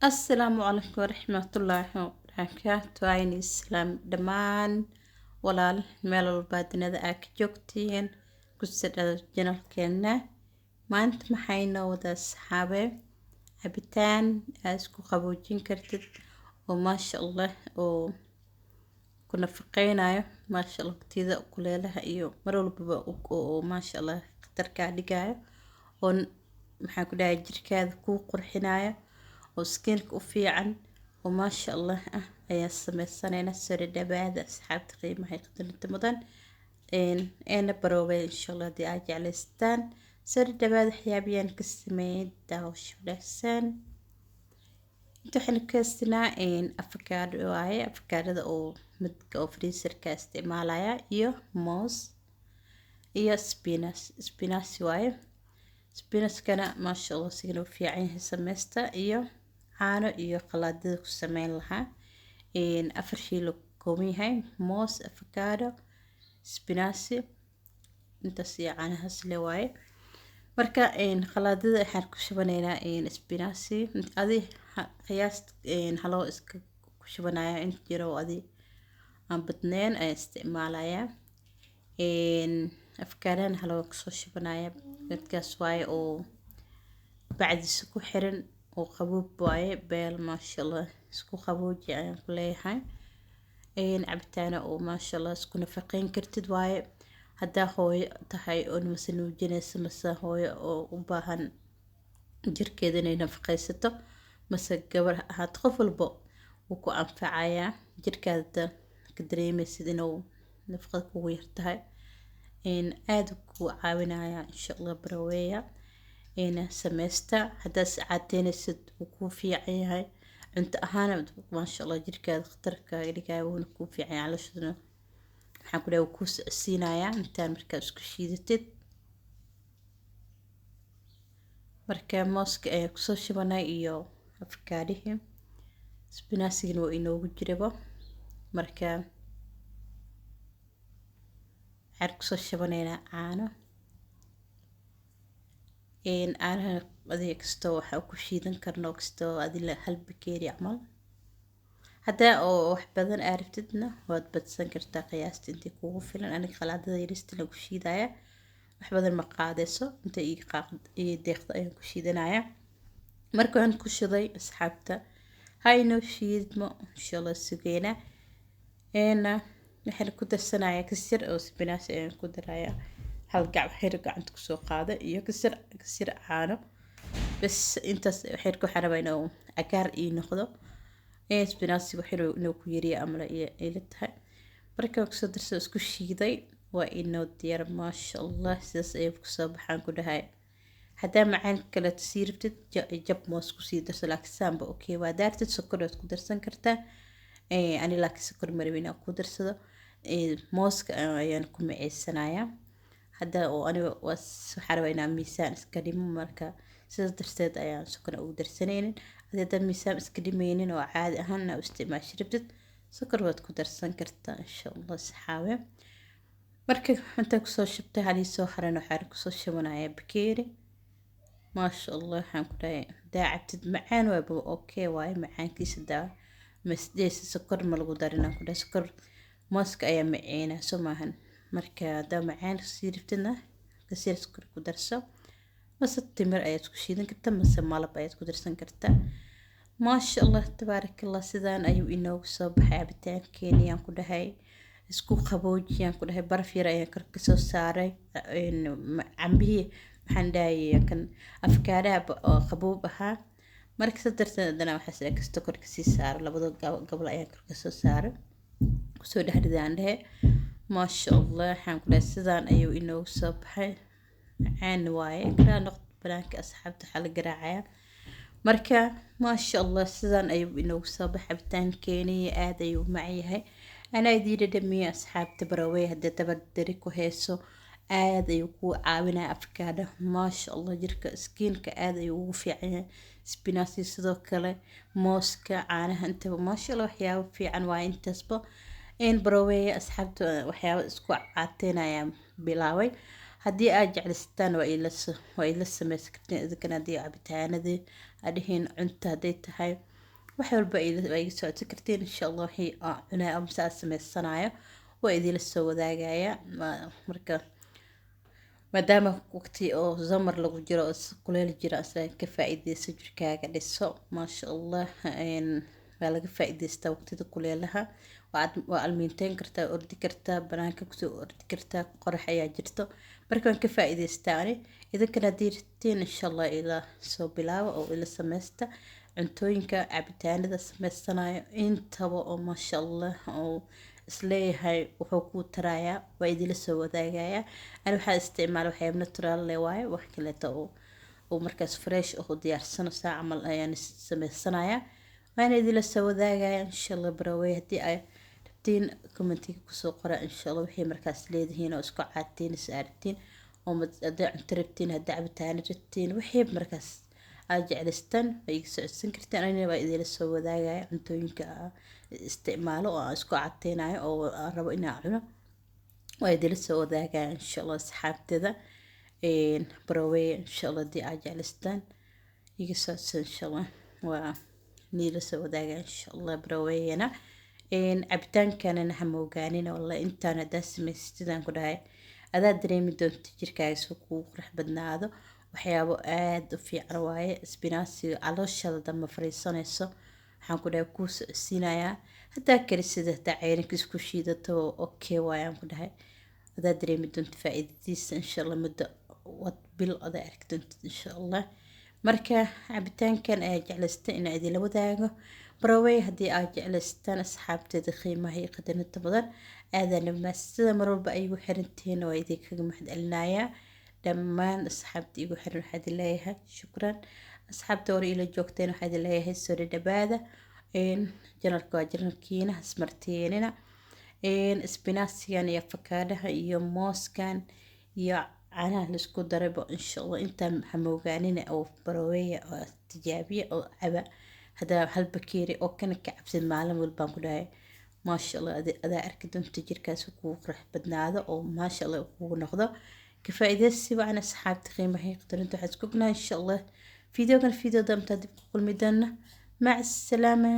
السلام عليكم ورحمة الله وبركاته. عيني السلام دمان walaal meel walbaad nada aa ka joogtiin kusidhada janalkeena. Maanta maxayna wada asxaabe cabitaan aa isku qaboojin kartid oo maasha Allah oo ku nafaqeynayo maasha Allah waqtiyada kuleelaha iyo mar walbaba oo maasha Allah qatarka dhigayo oo maxaa ku dhahay jirkaada ku qurxinayo oo skinka u fiican oo maasha Allah ayaa sameysanaynaa. soo dhawaada asxaabta qiimaha qadarinta mudan een baroobay insha Allah hadii aad jeclaystaan. soo dhawaada waxyaabiyaan ka sameeyay daawasho wanaagsan. inta waxaan ka isticmaalnaa avocado waaye avocado oo midka oo freezer-ka isticmaalaya iyo moos iyo spinach waaye. spinach-kana maasha Allah sigana u fiican yahay sameysta iyo caano iyo qalaadada ku sameyn lahaa. 4 shay la kooban yahay moos, avocado, spinach intaas iyo caanahaas le waaye. marka qalaadada waxaan ku shubanaynaa spinach adi qiyaast halo iska ku shubanaya inta jiro adi aan badnayn ay isticmaalaya. avocado halo ku soo shubanaya dadkaas waaye oo bacdiisa ku xiran oo qaboob waaye beel maasha Allah isku qabooji ayaan ku leeyahay. cabitaana oo maasha Allah isku nafaqeyn kartid waaye hadaa hooyo tahay oo nuujinaysa mase hooyo oo u baahan jirkeeda inay nafaqeysato mase gabar ahaad qof walbo wuu ku anfacayaa jirkaada ka dareemaysid inuu nafaqada kugu yartahay aad ku caawinaya insha Allah baraweeya sameysta hadaa saacadeynaysid wuu ku fiican yahay cunto ahaan maasha Allah jirkaada qatarka dhigayo wuu ku fiican yahay calooshadana waxaan ku dhahay ku siinaya intaan markaa isku shiidatid. marka mooska ay ku soo shubanay iyo avocado spinach-gina waa inoogu jiraba marka waxaan ku soo shubanayna caano caanaha adiga kasto waxa ku shiidan karno kasto adila hal bakeeri camal hadaa oo wax badan aragtidna waad badsan kartaa qiyaasta intii kugu filan. aniga qalaadada yarista lagu shiidaya wax badan ma qaadayso inta ii deeqda ayaan ku shiidanaya. marka aan ku shiday asxaabta hayno shiidmo insha Allah sugeena waxaan ku darsanaya kasir oo spinach ayaan ku daraya hal xir gacanta ku soo qaada iyo kasir caano bas intaas xir ku xarabayna oo agaar ii noqdo spinach waxay inuu ku yariyo amla ila tahay. marka ku soo darso isku shiiday waa inoo diyaar maasha Allah sidaas ay ku soo baxaan ku dhahay. hadaa macaan kala tasiirtid jab moos ku sii darso laakiin saamba okay waa daartid sokor ku darsan kartaa. ani laakiin sokor marwina ku darsado mooska ayaan ku maceysanaya hadaa oo aniga waxaan rabaa inaan miisaan iska dhimo marka sidaas darteed ayaan sokor ugu darsanaynin. hadaa miisaan iska dhimaynin oo caadi ahaan u isticmaasho rabtid sokor waad ku darsan kartaa insha Allah saxaabe. marka inta ku soo shubtay halii soo haran waxaan ku soo shubanaya bakeeri maasha Allah waxaan ku dhahay daacatid macaan waa okay waaye macaankiisa daa masdees sokor ma lagu darin ku dhahay sokor mooska ayaa maceena soo maahan. marka hadaa macaan sii rabtidna kasir sokor ku darso mase timir ayaad ku shiidan kartaa mase malab ayaad ku darsan kartaa. maasha Allah tabarakallah sidaan ayuu inoogu soo baxay cabitaankeeni aan ku dhahay isku qaboojiyaan ku dhahay baraf yar ayaan kor ka soo saaray cambihi maxaan dhahay kan avocado oo qaboob ahaa marka sadarteedana waxa sida kasto kor ka sii saaro labada gobol ayaan kor ka soo saaray ku soo dhaxdaan dhahay maasha Allah waxaan ku dhahay sidaan ayuu inoogu soo baxay macaan waaye kala noqdo banaanka asxaabta xal garaacaya marka maasha allah sidaan ayuu inoogu soo baxay cabitaankeeni aad ayuu u macaan yahay anaa idiin dhadhamiye asxaabta barawey haddii tabardari ku hayso aad ayuu kuu caawinaya afkaadha maasha allah jirka skiinka aad ayuu ugu fiican yahay spinachi sidoo kale mooska caanaha intaba maasha allah waxyaabo fiican waa intaasba in barawey asxaabta waxyaabo isku caateen ayaan bilaabay haddii aad jeclaystaan waa ila sameysan karteen idinkana haddii cabitaanadii adhihiin cunta hadday tahay wax walba waa iga socodsan karteen insha allah wixii aan cunaa amase aan sameysanayo waa idila soo wadaagaya marka maadaama waqti oo zamar lagu jiro oo kuleel jiro asla ka faa'iideyso jirkaaga dhiso maasha allah waa laga faa'iideystaa waqtida kuleelaha waa almiinteyn kartaa ordi kartaa banaanka kusoo ordi kartaa qorax ayaa jirto marka waan ka faa'iideystaa ani idinkana haddii rabtiin insha allah ila soo bilaabo oo ila sameysta cuntooyinka cabitaanada sameysanayo intaba oo maasha allah oo isleeyahay wuxuu kuu tarayaa waa idila soo wadaagaya ani waxaa isticmaala waxyaabo natural leh waaye wax kaleeto oo markaas fresh oo diyaarsano saa camal ayaan sameysanaya waana idila soo wadaagaya insha allah barawey haddii ay rabtiin commentiga kusoo qora insha allah wixii markaas leedihiin oo isku caatiin is aragtiin oo haddii cunto rabtiin haddii cabitaano rabtiin wixii markaas aad jeclaystaan waa iga socodsan kartaan anina waa idila soo wadaagaya cuntooyinka isticmaalo oo aan isku cadeynayo oo aan rabo inaan cuno waa idila soo wadaagaya insha allah asxaabteeda barawey insha allah haddii aad jeclaystaan iga socodsan insha allah waa niila soo wadaagaya insha allah baraweyna cabitaankanana ha moogaanina wallahi intaan haddaa samaysatidaan ku dhahay adaa dareemi doonta jirkaaga soo kugu qurux badnaado waxyaabo aad u fiican waaye spinachiga calooshada dama fariisanayso waxaan ku dhahay kuu socodsiinayaa haddaa karisida haddaa ceyrinka isku shiidato okay waayaan ku dhahay adaa dareemi doonta faa'iidadiisa insha allah muddo bil adaa arki doonta insha allah marka cabitaankan ayaa jeclaystay inaa idila wadaago barawey haddii aad jeclaystaan asxaabteeda qiimaha iyo qadarinta badan aadana maasida mar walba ay igu xirantihiin waa idinkaga mahad celinayaa dhammaan asxaabta igu xiran waxaa idin leeyahay shukran asxaabta hore ila joogteen waxaa idin leeyahay soo dhawaada janalka waa janalkiina hasmarteenina spinachigan iyo afakaadhaha iyo mooskan iyo caanaha laisku darayba insha allah intaan hamoogaanina oo baraweeya oo tijaabiya oo caba haddaa hal bakeeri oo kana ka cabsid maalin walbaan ku dhahay maasha allah adaa arki doonta jirkaas kugu qurux badnaado oo maasha allah kugu noqdo ka faa'iideysi wacan asxaabta qiimaha qadarinta waxaad isku ognaa insha allah fiideogan fiideo dambe dib ku kulmi doona mac asalaama